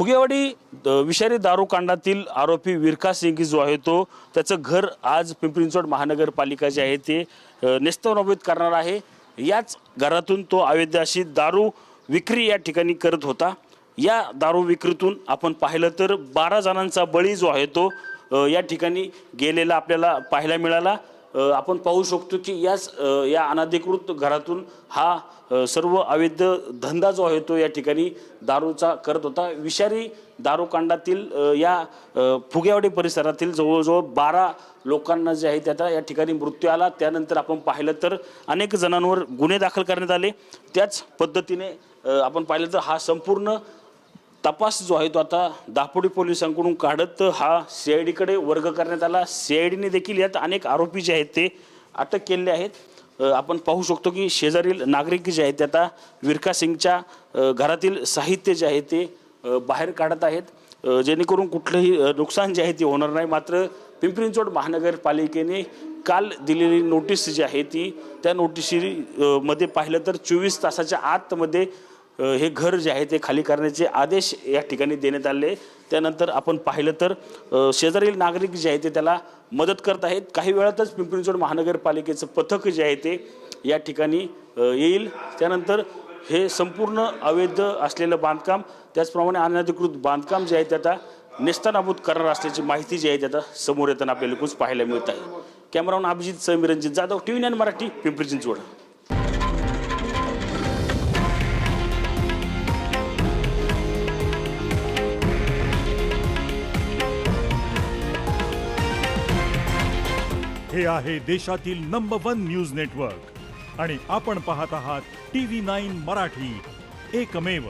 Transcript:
फुगेवाडी विषारी दारू कांडातील आरोपी विरका सिंग जो आहे तो त्याचं घर आज पिंपरी चिंचवड महानगरपालिका जे आहे ते नेस्तनाबूत करणार आहे। याच घरातून तो अवैध अशी दारू विक्री या ठिकाणी करत होता। या दारू विक्रीतून आपण पाहिलं तर 12 जणांचा बळी जो आहे तो या ठिकाणी गेलेला आपल्याला पाहायला मिळाला। आपण पाहू शकतो की या अनधिकृत घरातून हा सर्व अवैध धंदा जो आहे तो या ठिकाणी दारूचा करत होता। विषारी दारू कांडातील या फुगेवाडी परिसरातील जवळजवळ 12 लोकांना जे आहे त्याचा या ठिकाणी मृत्यू आला। त्यानंतर आपण पाहिलं तर अनेक जणांवर गुन्हे दाखल करण्यात आले। त्याच पद्धतीने आपण पाहिलं तर हा संपूर्ण तपास जो आहे तो आता दापोडी पोलिसांकडून काढत हा CID कडे वर्ग करण्यात आला। CID ने देखील यात अनेक आरोपी जे आहेत ते अटक केले आहेत। आपण पाहू शकतो की शेजारील नागरिक जे आहेत ते आता विरका सिंगच्या घरातील साहित्य जे आहे ते बाहेर काढत आहेत जेणेकरून कुठलंही नुकसान जे आहे ते होणार नाही। मात्र पिंपरी चिंचवड महानगरपालिकेने काल दिलेली नोटीस जी आहे ती त्या नोटिशीमध्ये पाहिलं तर 24 तासाच्या आतमध्ये हे घर जे आहे ते खाली करण्याचे आदेश या ठिकाणी देण्यात आले। त्यानंतर आपण पाहिलं तर शेजारील नागरिक जे आहे ते त्याला मदत करत आहेत। काही वेळातच पिंपरी चिंचवड महानगरपालिकेचं पथक जे आहे ते या ठिकाणी येईल। त्यानंतर हे संपूर्ण अवैध असलेलं बांधकाम त्याचप्रमाणे अनधिकृत बांधकाम जे आहे ते आता नेस्तनाबूत करणार असल्याची माहिती जी आहे ते आता समोर येताना आपल्याला कुछ पाहायला मिळत आहे। Cameraman Abhijit Samiranjit Jadhav TV9 Marathi Pimpri Chinchwad. हे आहे देशातील नंबर 1 न्यूज नेटवर्क आणि आपण पाहत आहात TV9 मराठी, एकमेव।